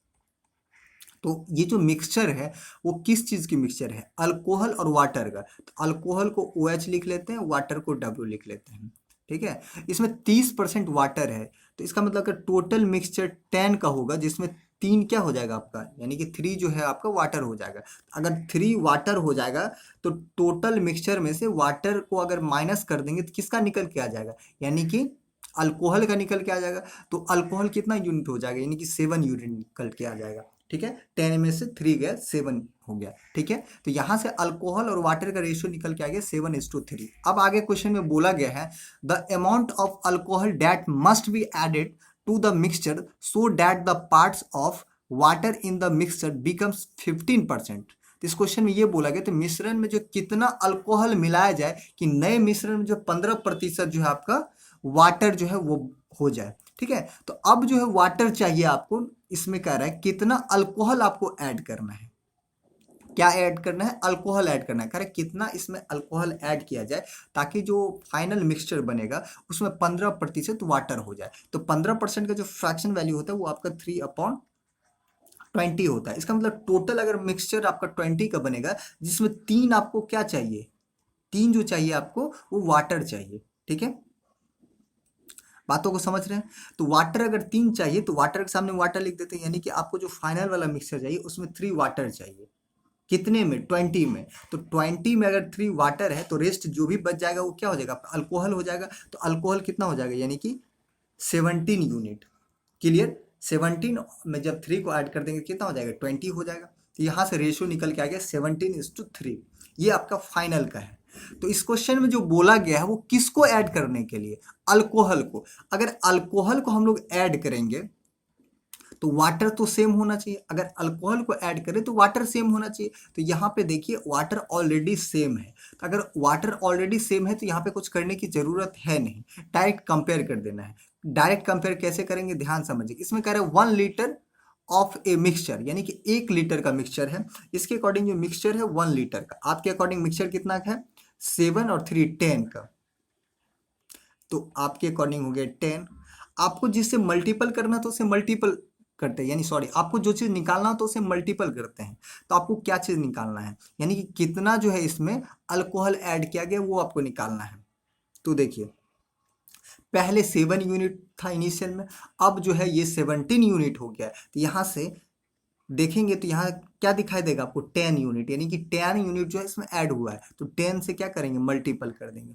तो ये जो मिक्सचर है वो किस चीज़ की मिक्सचर है, अल्कोहल और वाटर का। तो अल्कोहल को OH लिख लेते हैं, वाटर को W लिख लेते हैं, ठीक है। इसमें 30% वाटर है, तो इसका मतलब कि टोटल मिक्सचर 10 का होगा, जिसमें 3 क्या हो जाएगा आपका, यानी कि 3 जो है आपका वाटर हो जाएगा। अगर 3 वाटर हो जाएगा तो टोटल मिक्सचर में से वाटर को अगर माइनस कर देंगे तो किसका निकल के आ जाएगा, यानी कि अल्कोहल का निकल के आ जाएगा। तो अल्कोहल कितना यूनिट हो जाएगा, यानी कि 7 यूनिट निकल के आ जाएगा, ठीक है। 10 में से 3 गया 7 हो गया, ठीक है। तो यहाँ से अल्कोहल और वाटर का रेशियो निकल के आ गया 7:3। अब आगे क्वेश्चन में बोला गया है the amount of alcohol that must be added to the mixture so that the parts of water in the mixture becomes 15%। तो इस क्वेश्चन में ये बोला गया तो मिश्रण में जो कितना अल्कोहल मिलाया जाए कि नए मिश्रण में जो 15% जो है आपका वाटर जो है वो हो जाए, ठीक है। तो अब जो है वाटर चाहिए आपको, इसमें कह रहा है कितना अल्कोहल आपको ऐड करना है, क्या ऐड करना है, अल्कोहल ऐड करना है। कह रहा है कितना इसमें अल्कोहल ऐड किया जाए ताकि जो फाइनल मिक्सचर बनेगा उसमें 15% वाटर हो जाए। तो 15% का जो फ्रैक्शन वैल्यू होता है वो आपका 3/20 होता है। इसका मतलब टोटल अगर मिक्सचर आपका 20 का बनेगा, जिसमें 3 आपको क्या चाहिए, 3 जो चाहिए आपको वो वाटर चाहिए, ठीक है। बातों को समझ रहे हैं। तो वाटर अगर 3 चाहिए तो वाटर के सामने वाटर लिख देते हैं, यानी कि आपको जो फाइनल वाला मिक्सचर चाहिए उसमें 3 वाटर चाहिए, कितने में 20 में। तो 20 में अगर 3 वाटर है तो रेस्ट जो भी बच जाएगा वो क्या हो जाएगा, अल्कोहल हो जाएगा। तो अल्कोहल कितना हो जाएगा, यानी कि 17 यूनिट, क्लियर। 17 में जब 3 को ऐड कर देंगे कितना हो जाएगा 20 हो जाएगा। तो यहाँ से रेशियो निकल के आ गया 17:3। ये आपका फाइनल का है। तो इस क्वेश्चन में जो बोला गया है वो किसको ऐड करने के लिए, अल्कोहल को। अगर अल्कोहल को हम लोग ऐड करेंगे तो वाटर तो सेम होना चाहिए, अगर अल्कोहल को ऐड करें तो वाटर सेम होना चाहिए। तो यहाँ पे देखिए वाटर ऑलरेडी सेम है, तो अगर वाटर ऑलरेडी सेम है तो यहाँ पे कुछ करने की ज़रूरत है नहीं, डायरेक्ट कंपेयर कर देना है। डायरेक्ट कंपेयर कैसे करेंगे, ध्यान समझिए। इसमें कह रहे हैं 1 लीटर ऑफ ए मिक्सचर, यानी कि 1 लीटर का मिक्सचर है। इसके अकॉर्डिंग जो मिक्सचर है 1 लीटर का, आपके अकॉर्डिंग मिक्सचर कितना का है 7 और 3 10 का। तो आपके अकॉर्डिंग हो गया 10। आपको जिससे मल्टीपल करना तो उसे मल्टीपल करते हैं, यानी सॉरी, आपको जो चीज़ निकालना हो तो उसे मल्टीपल करते हैं। तो आपको क्या चीज़ निकालना है, यानी कि कितना जो है इसमें अल्कोहल ऐड किया गया वो आपको निकालना है। तो देखिए पहले 7 यूनिट था इनिशियल में, अब जो है ये 17 यूनिट हो गया है। तो यहाँ से देखेंगे तो यहाँ क्या दिखाई देगा आपको 10 यूनिट, यानी कि 10 यूनिट जो है इसमें ऐड हुआ है। तो 10 से क्या करेंगे, मल्टीपल कर देंगे,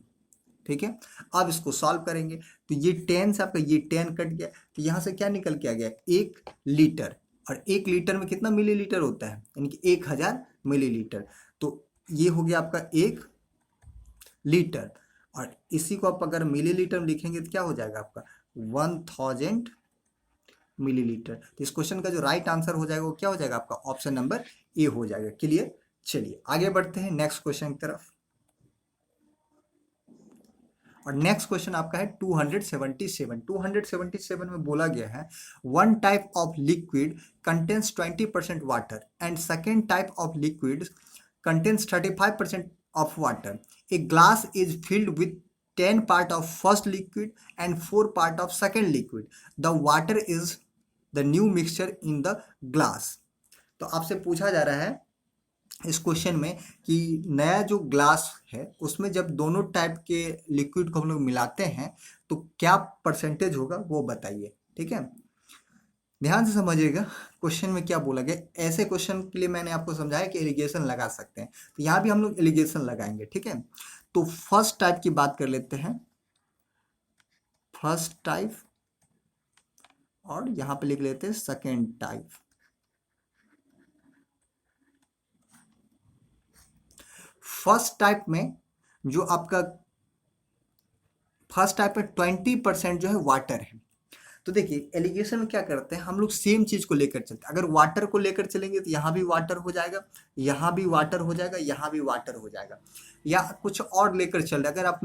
ठीक है। अब इसको सॉल्व करेंगे तो ये 10 से आपका ये 10 कट गया, तो यहाँ से क्या निकल के आ गया 1 लीटर। और 1 लीटर में कितना मिलीलीटर होता है, यानी कि 1000 मिलीलीटर। तो ये हो गया आपका 1 लीटर, और इसी को आप अगर मिलीलीटर में लिखेंगे तो क्या हो जाएगा आपका 1000 मिलीलीटर। तो इस क्वेश्चन का जो राइट आंसर हो जाएगा वो क्या हो जाएगा आपका ऑप्शन नंबर ए हो जाएगा। क्लियर। चलिए आगे बढ़ते हैं नेक्स्ट क्वेश्चन की तरफ। और नेक्स्ट क्वेश्चन आपका है 277। 277 में बोला गया है one type of liquid contains 20% water and second type of liquid contains 35% of water. A glass is filled with 10 part of first liquid and 4 part of second liquid. The water is the new mixture in the glass. तो आपसे पूछा जा रहा है इस question में कि नया जो ग्लास है उसमें जब दोनों टाइप के लिक्विड को हम लोग मिलाते हैं तो क्या परसेंटेज होगा वो बताइए। ठीक है, ध्यान से समझिएगा क्वेश्चन में क्या बोला गया। ऐसे क्वेश्चन के लिए मैंने आपको समझाया कि एलिगेशन लगा सकते हैं, तो यहाँ भी हम लोग एलिगेशन लगाएंगे। ठीक है, तो फर्स्ट टाइप की बात कर लेते हैं, फर्स्ट टाइप, और यहाँ पे लिख लेते हैं सेकेंड टाइप। फर्स्ट टाइप में जो आपका फर्स्ट टाइप में 20% जो है वाटर है। तो देखिए एलिगेशन में क्या करते हैं हम लोग सेम चीज को लेकर चलते हैं। अगर वाटर को लेकर चलेंगे तो यहाँ भी वाटर हो जाएगा, यहाँ भी वाटर हो जाएगा, यहाँ भी वाटर हो जाएगा, या कुछ और लेकर चल रहे। अगर आप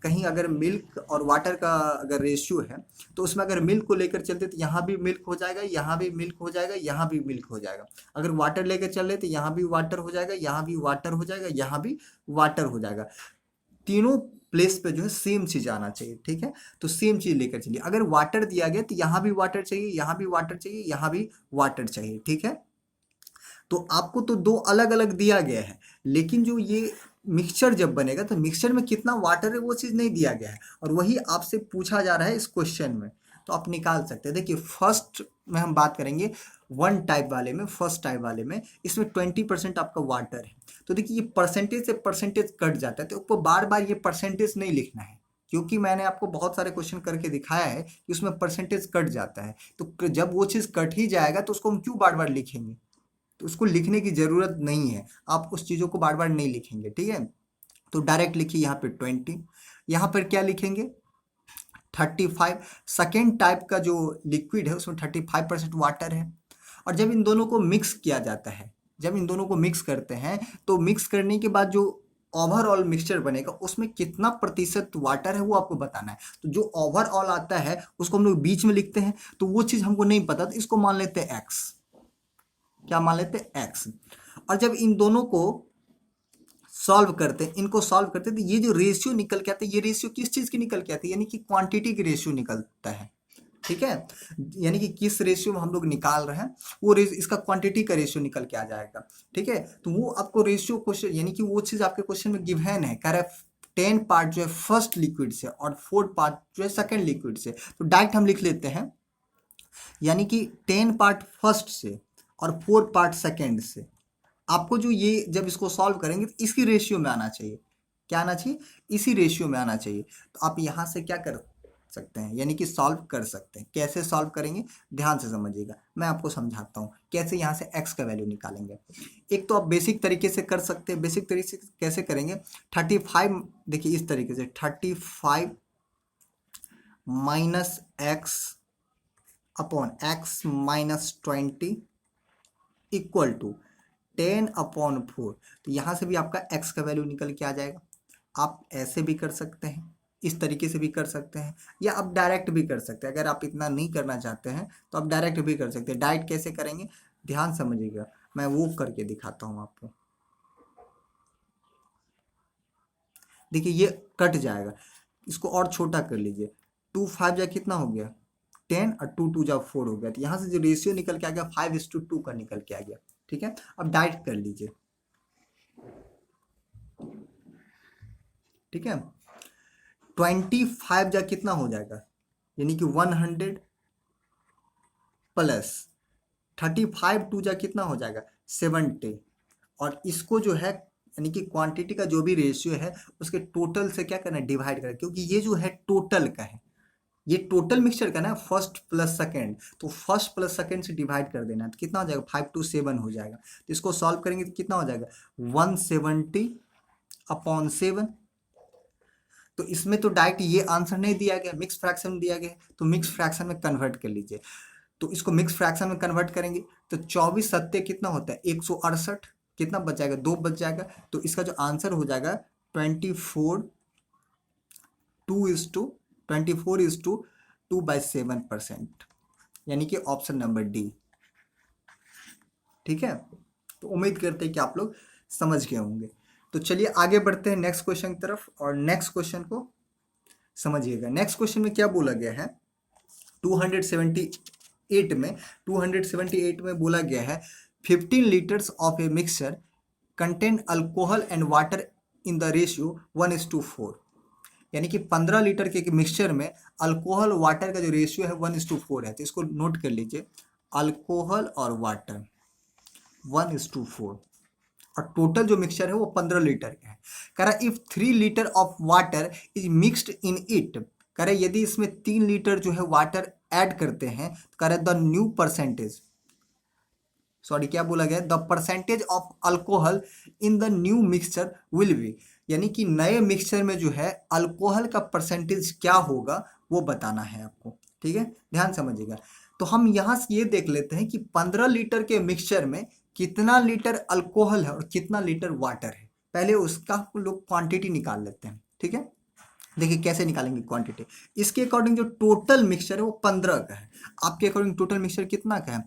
कहीं अगर मिल्क और वाटर का अगर रेशियो है तो उसमें अगर मिल्क को लेकर चलते तो यहाँ भी मिल्क हो जाएगा, यहाँ भी मिल्क हो जाएगा, यहाँ भी मिल्क हो जाएगा। अगर वाटर लेकर चल रहे तो यहाँ भी वाटर हो जाएगा, यहाँ भी वाटर हो जाएगा, यहाँ भी वाटर हो जाएगा। तीनों प्लेस पे जो है सेम चीज आना चाहिए। ठीक है, तो सेम चीज लेकर चलिए। अगर वाटर दिया गया तो यहाँ भी वाटर चाहिए, यहाँ भी वाटर चाहिए, यहाँ भी वाटर चाहिए। ठीक है, तो आपको तो दो अलग अलग दिया गया है, लेकिन जो ये मिक्सचर जब बनेगा तो मिक्सचर में कितना वाटर है वो चीज़ नहीं दिया गया है, और वही आपसे पूछा जा रहा है इस क्वेश्चन में। तो आप निकाल सकते हैं। देखिए फर्स्ट में हम बात करेंगे वन टाइप वाले में, फर्स्ट टाइप वाले में इसमें 20% आपका वाटर है। तो देखिए ये परसेंटेज से परसेंटेज कट जाता है, तो आपको बार बार ये परसेंटेज नहीं लिखना है, क्योंकि मैंने आपको बहुत सारे क्वेश्चन करके दिखाया है कि उसमें परसेंटेज कट जाता है। तो जब वो चीज़ कट ही जाएगा तो उसको हम क्यों बार बार लिखेंगे, तो उसको लिखने की ज़रूरत नहीं है, आप उस चीज़ों को बार बार नहीं लिखेंगे। ठीक है, तो डायरेक्ट लिखिए यहाँ पे 20, यहाँ पर क्या लिखेंगे 35। सेकेंड टाइप का जो लिक्विड है उसमें 35% वाटर है। और जब इन दोनों को मिक्स किया जाता है, जब इन दोनों को मिक्स करते हैं तो मिक्स करने के बाद जो ओवरऑल मिक्सचर बनेगा उसमें कितना प्रतिशत वाटर है वो आपको बताना है। तो जो ओवरऑल आता है उसको हम लोग बीच में लिखते हैं, तो वो चीज़ हमको नहीं पता तो इसको मान लेते हैं एक्स। क्या मान लेते हैं एक्स। और जब इन दोनों को सॉल्व करते हैं, इनको सॉल्व करते हैं तो ये जो रेशियो निकल के आता है, ये रेशियो किस चीज़ की निकल के आती है, यानी कि क्वांटिटी की रेशियो निकलता है। ठीक है, यानी कि किस रेशियो में हम लोग निकाल रहे हैं वो इसका क्वांटिटी का रेशियो निकल के आ जाएगा। ठीक है, तो वो आपको रेशियो क्वेश्चन, यानी कि वो चीज़ आपके क्वेश्चन में गिवन है, कह रहा है 10 पार्ट जो है फर्स्ट लिक्विड से और 4 पार्ट जो है सेकेंड लिक्विड से। तो डायरेक्ट हम लिख लेते हैं, यानी कि 10 पार्ट फर्स्ट से और 4 पार्ट सेकेंड से। आपको जो ये जब इसको सॉल्व करेंगे तो इसकी रेशियो में आना चाहिए। क्या आना चाहिए, इसी रेशियो में आना चाहिए। तो आप यहाँ से क्या कर सकते हैं, यानी कि सॉल्व कर सकते हैं। कैसे सॉल्व करेंगे ध्यान से समझिएगा, मैं आपको समझाता हूँ कैसे यहाँ से x का वैल्यू निकालेंगे। एक तो आप बेसिक तरीके से कर सकते हैं। बेसिक तरीके से कैसे करेंगे, 35, देखिए इस तरीके से 35 minus x upon x minus 20 equal to 10/4। तो यहाँ से भी आपका x का वैल्यू निकल के आ जाएगा। आप ऐसे भी कर सकते हैं, इस तरीके से भी कर सकते हैं, या आप डायरेक्ट भी कर सकते हैं। अगर आप इतना नहीं करना चाहते हैं तो आप डायरेक्ट भी कर सकते हैं। डायरेक्ट कैसे करेंगे ध्यान समझिएगा, मैं वो करके दिखाता हूँ आपको। देखिए ये कट जाएगा, इसको और छोटा कर लीजिए। 2 5 जा कितना हो गया 10 और 2 2 जा 4 हो गया। तो यहाँ से जो रेशियो निकल के आ गया 5:2 का निकल के आ गया। ठीक है, अब डायरेक्ट कर लीजिए। ठीक है, 25 जा कितना हो जाएगा, यानी कि 100 प्लस 35 2 जा कितना हो जाएगा 70। और इसको जो है यानी कि क्वांटिटी का जो भी रेशियो है उसके टोटल से क्या करना है डिवाइड करना, क्योंकि ये जो है टोटल का है, ये टोटल मिक्सचर का ना फर्स्ट प्लस सेकेंड, तो फर्स्ट प्लस सेकेंड से डिवाइड कर देना है तो कितना हो जाएगा 5 to 7 हो जाएगा। तो इसको सॉल्व करेंगे तो कितना हो जाएगा 170/7। तो इसमें तो डायरेक्ट ये आंसर नहीं दिया गया, मिक्स फ्रैक्शन दिया गया, तो मिक्स फ्रैक्शन में कन्वर्ट कर लीजिए। तो इसको मिक्स फ्रैक्शन में कन्वर्ट करेंगे तो 24 सत्ते कितना होता है 168, कितना बच जाएगा 2 बच जाएगा। तो इसका जो आंसर हो जाएगा 24:2/7%, यानी कि ऑप्शन नंबर डी। ठीक है, तो उम्मीद करते हैं कि आप लोग समझ गए होंगे। तो चलिए आगे बढ़ते हैं नेक्स्ट क्वेश्चन की तरफ, और नेक्स्ट क्वेश्चन को समझिएगा। नेक्स्ट क्वेश्चन में क्या बोला गया है, 278 में बोला गया है 15 litres of a mixture contain alcohol and water in the ratio 1:4, यानी कि 15 लीटर के मिक्सचर में अल्कोहल वाटर का जो रेशियो है 1:4 है। तो इसको नोट कर लीजिए, अल्कोहल और वाटर 1:4, और टोटल जो मिक्सचर है वो 15 लीटर का है। कह रहा if 3 litre of water is mixed in it, कह रहा यदि इसमें 3 लीटर जो है वाटर ऐड करते हैं तो कह रहा द न्यू परसेंटेज, सॉरी क्या बोला गया, the percentage of alcohol in the new mixture will be, यानी कि नए मिक्सचर में जो है अल्कोहल का परसेंटेज क्या होगा वो बताना है आपको। ठीक है, ध्यान समझिएगा। तो हम यहाँ से ये देख लेते हैं कि 15 लीटर के मिक्सचर में कितना लीटर अल्कोहल है और कितना लीटर वाटर है। पहले उसका लोग क्वांटिटी निकाल लेते हैं। ठीक है, देखिए कैसे निकालेंगे क्वांटिटी। इसके अकॉर्डिंग जो टोटल मिक्सचर है वो 15 का है। आपके अकॉर्डिंग टोटल मिक्सचर कितना का है,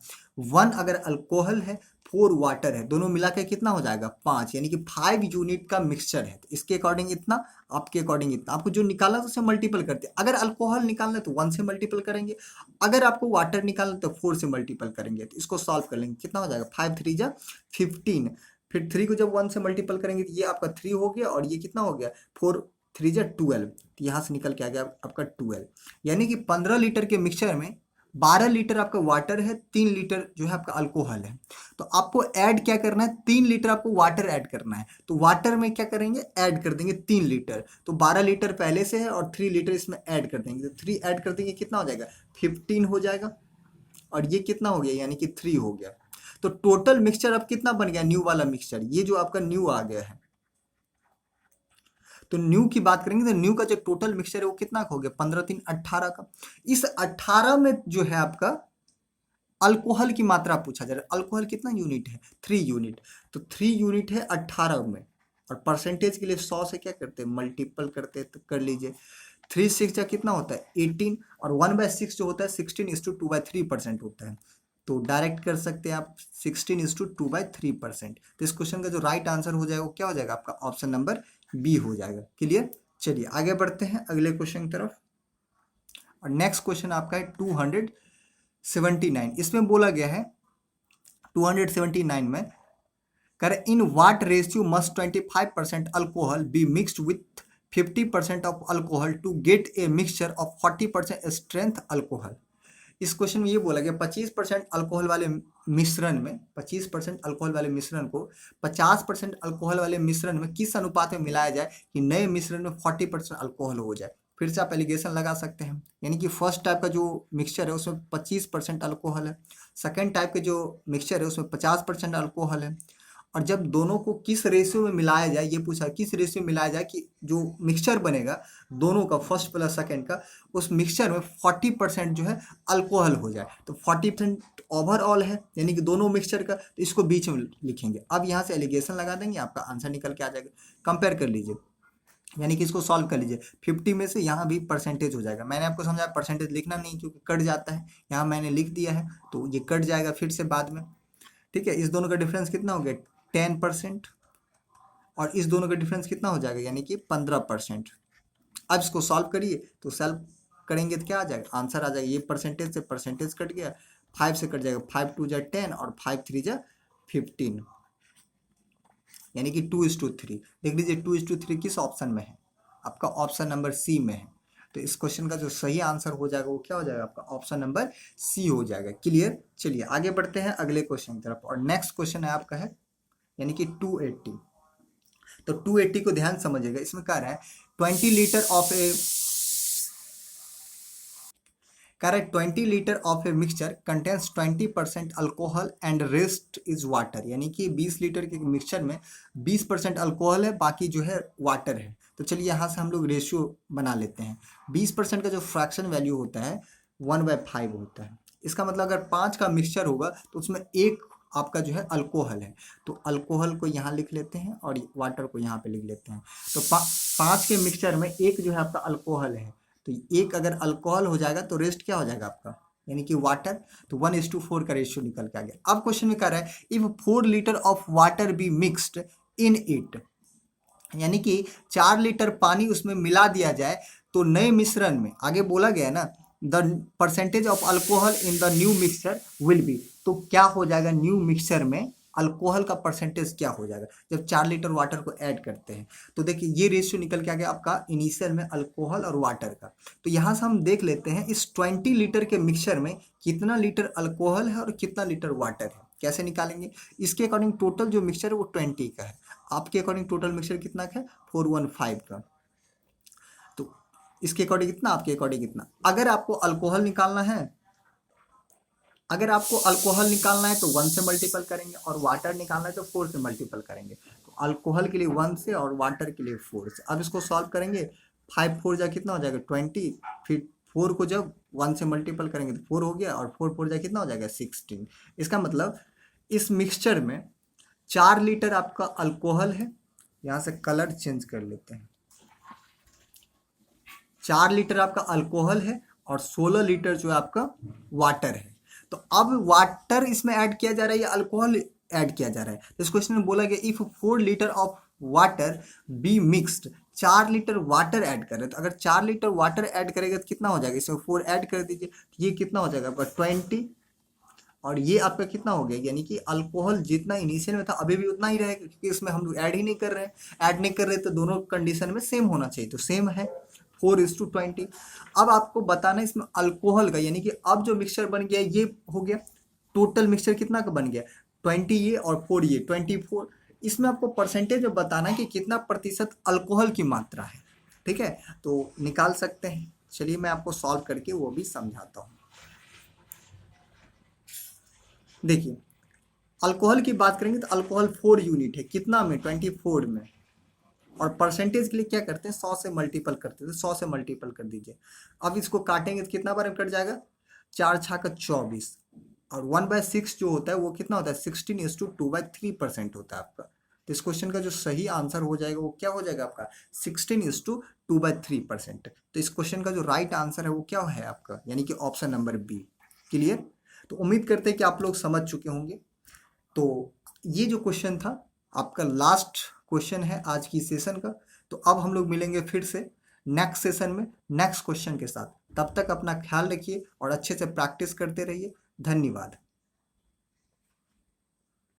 1 अगर अल्कोहल है 4 वाटर है, दोनों मिला के कितना हो जाएगा 5, यानी कि 5 यूनिट का मिक्सचर है। तो इसके अकॉर्डिंग इतना, आपके अकॉर्डिंग इतना। आपको जो निकालना है उससे मल्टीपल करते हैं। अगर अल्कोहल निकालना है तो 1 से मल्टीपल करेंगे, अगर आपको वाटर निकालना है तो 4 से मल्टीपल करेंगे। तो इसको सॉल्व कर लेंगे, कितना हो जाएगा 5 3 जा 15, फिर 3 को जब 1 से मल्टीपल करेंगे तो ये आपका 3 हो गया, और ये कितना हो गया 4 3 जा 12, तो यहाँ से निकल के आ गया आपका 12, यानी कि 15 लीटर के मिक्सचर में 12 लीटर आपका वाटर है, 3 लीटर जो है आपका अल्कोहल है। तो आपको ऐड क्या करना है, 3 लीटर आपको वाटर ऐड करना है। तो वाटर में क्या करेंगे, ऐड कर देंगे 3 लीटर, तो 12 लीटर पहले से है और 3 लीटर इसमें ऐड कर देंगे। तो 3 ऐड कर देंगे, कितना हो जाएगा 15 हो जाएगा, और ये कितना हो गया यानी कि 3 हो गया। तो टोटल मिक्सचर अब कितना बन गया, न्यू वाला मिक्सचर, ये जो आपका न्यू आ गया है। तो न्यू की बात करेंगे तो न्यू का जो टोटल मिक्सचर है वो कितना का हो गया 15 3 18 का। इस 18 में जो है आपका अल्कोहल की मात्रा पूछा जा रहा है। अल्कोहल कितना यूनिट है 3 यूनिट, तो 3 यूनिट है 18 में, और परसेंटेज के लिए 100 से क्या करते हैं मल्टीपल करते हैं। तो कर लीजिए 3 6 का कितना होता है 18, और 1/6 जो होता है 16:2/3% होता है। तो डायरेक्ट कर सकते हैं आप 16:2/3%। तो इस क्वेश्चन का जो राइट आंसर हो जाएगा वो क्या हो जाएगा आपका ऑप्शन नंबर बी हो जाएगा। क्लियर, चलिए आगे बढ़ते हैं अगले क्वेश्चन की तरफ। और नेक्स्ट क्वेश्चन आपका है 279। इसमें बोला गया है 279 में, कर in what ratio must 25% alcohol be mixed with 50% of alcohol to get a mixture of 40% strength alcohol. इस क्वेश्चन में ये बोला गया 25% अल्कोहल वाले मिश्रण में, 25% अल्कोहल वाले मिश्रण को 50% अल्कोहल वाले मिश्रण में किस अनुपात में मिलाया जाए कि नए मिश्रण में 40% अल्कोहल हो जाए। फिर से आप एलिगेशन लगा सकते हैं, यानी कि फर्स्ट टाइप का जो मिक्सचर है उसमें 25% अल्कोहल है, सेकेंड टाइप के जो मिक्सचर है उसमें 50% अल्कोहल है, और जब दोनों को किस रेशियो में मिलाया जाए, ये पूछा किस रेशियो में मिलाया जाए कि जो मिक्सचर बनेगा दोनों का फर्स्ट प्लस सेकेंड का, उस मिक्सचर में 40% जो है अल्कोहल हो जाए। तो 40% ओवरऑल है, यानी कि दोनों मिक्सचर का, तो इसको बीच में लिखेंगे। अब यहाँ से एलिगेशन लगा देंगे, आपका आंसर निकल के आ जाएगा। कंपेयर कर लीजिए, यानी कि इसको सॉल्व कर लीजिए। 50 में से यहाँ भी परसेंटेज हो जाएगा। मैंने आपको समझाया परसेंटेज लिखना नहीं क्योंकि कट जाता है, यहाँ मैंने लिख दिया है तो ये कट जाएगा फिर से बाद में। ठीक है, इस दोनों का डिफरेंस कितना हो गया 10%, और इस दोनों का डिफरेंस कितना हो जाएगा यानी कि 15%। अब इसको सॉल्व करिए, तो सॉल्व करेंगे तो क्या आ जाएगा आंसर आ जाएगा, ये परसेंटेज से परसेंटेज कट गया, 5 से कट जाएगा, 5 2 जा 10 और 5 3 जा 15, यानी कि 2:3। देख लीजिए 2:3 किस ऑप्शन में है, आपका ऑप्शन नंबर सी में है। तो इस क्वेश्चन का जो सही आंसर हो जाएगा वो क्या हो जाएगा आपका ऑप्शन नंबर सी हो जाएगा। क्लियर, चलिए आगे बढ़ते हैं अगले क्वेश्चन की तरफ। और नेक्स्ट क्वेश्चन है आपका है यानी कि 280। तो 280 को ध्यान समझिएगा, इसमें कह रहा है 20 लीटर ऑफ ए, कह रहा है 20 litre of a mixture contains 20% alcohol and rest is water, यानी कि 20 लीटर के मिक्सचर में 20% अल्कोहल है, बाकी जो है वाटर है। तो चलिए यहाँ से हम लोग रेशियो बना लेते हैं। 20% का जो फ्रैक्शन वैल्यू होता है 1/5 होता है, इसका मतलब अगर 5 का मिक्सचर होगा तो उसमें एक आपका जो है अल्कोहल है, तो अल्कोहल को यहाँ लिख लेते हैं और वाटर को यहाँ पे लिख लेते हैं। तो 5 के मिक्सचर में एक जो है आपका अल्कोहल है, तो एक अगर अल्कोहल हो जाएगा तो रेस्ट क्या हो जाएगा आपका, यानी कि वाटर। तो 1:4 का रेशियो निकल के आ गया। अब क्वेश्चन में कह रहा है if 4 litre of water be mixed in it, यानी कि 4 लीटर पानी उसमें मिला दिया जाए तो नए मिश्रण में, आगे बोला गया है ना, the percentage of alcohol in the new mixture will be, तो क्या हो जाएगा न्यू मिक्सचर में अल्कोहल का परसेंटेज क्या हो जाएगा जब 4 लीटर वाटर को ऐड करते हैं। तो देखिए ये रेशियो निकल के आ गया आपका इनिशियल में अल्कोहल और वाटर का। तो यहाँ से हम देख लेते हैं इस 20 लीटर के मिक्सचर में कितना लीटर अल्कोहल है और कितना लीटर वाटर है, कैसे निकालेंगे। इसके अकॉर्डिंग टोटल जो मिक्सचर है वो 20 का है, आपके अकॉर्डिंग टोटल मिक्सचर कितना का है 415 का। तो इसके अकॉर्डिंग कितना, आपके अकॉर्डिंग कितना। अगर आपको अल्कोहल निकालना है, अगर आपको अल्कोहल निकालना है तो 1 से मल्टीपल करेंगे और वाटर निकालना है तो 4 से मल्टीपल करेंगे। तो अल्कोहल के लिए 1 से और वाटर के लिए 4 से। अब इसको सॉल्व करेंगे, 5 4 जा कितना हो जाएगा 20, फिर 4 को जब 1 से मल्टीपल करेंगे तो 4 हो गया और 4 4 जा कितना हो जाएगा 16। इसका मतलब इस मिक्सचर में 4 लीटर आपका अल्कोहल है, यहाँ से कलर चेंज कर लेते हैं, 4 लीटर आपका अल्कोहल है और 16 लीटर जो है आपका वाटर है। तो अब वाटर इसमें ऐड किया जा रहा है या अल्कोहल ऐड किया जा रहा है। तो इस क्वेश्चन में बोला गया if 4 litre of water be mixed, 4 litre water add कर रहे हैं, तो अगर 4 लीटर वाटर ऐड करेगा तो कितना हो जाएगा, इसमें 4 ऐड कर दीजिए, ये कितना हो जाएगा आपका 20 और ये आपका कितना हो गया, यानी कि अल्कोहल जितना इनिशियल में था अभी भी उतना ही रहेगा क्योंकि इसमें हम लोग ऐड ही नहीं कर रहे हैं, ऐड नहीं कर रहे तो दोनों कंडीशन में सेम होना चाहिए, तो सेम है 4:20। अब आपको बताना है इसमें अल्कोहल का, यानी कि अब जो मिक्सचर बन गया ये हो गया, टोटल मिक्सचर कितना का बन गया 20 ये और 4 ये 24। इसमें आपको परसेंटेज में बताना है कि कितना प्रतिशत अल्कोहल की मात्रा है, ठीक है, तो निकाल सकते हैं। चलिए मैं आपको सॉल्व करके वो भी समझाता हूँ। देखिए अल्कोहल की बात करेंगे तो अल्कोहल 4 यूनिट है, कितना में 24 में, और परसेंटेज के लिए क्या करते हैं 100 से मल्टीपल करते हैं, तो 100 से मल्टीपल कर दीजिए। अब इसको काटेंगे तो कितना बार कट जाएगा 4 छाक 24 और 1/6 जो होता है वो कितना होता है 16:2/3% होता है आपका। तो इस क्वेश्चन का जो सही आंसर हो जाएगा वो क्या हो जाएगा आपका 16:2/3%। तो इस क्वेश्चन का जो राइट आंसर है वो क्या है आपका, यानी कि ऑप्शन नंबर बी। क्लियर। तो उम्मीद करते हैं कि आप लोग समझ चुके होंगे। तो ये जो क्वेश्चन था आपका लास्ट क्वेश्चन है आज की सेशन का। तो अब हम लोग मिलेंगे फिर से नेक्स्ट सेशन में नेक्स्ट क्वेश्चन के साथ। तब तक अपना ख्याल रखिए और अच्छे से प्रैक्टिस करते रहिए। धन्यवाद।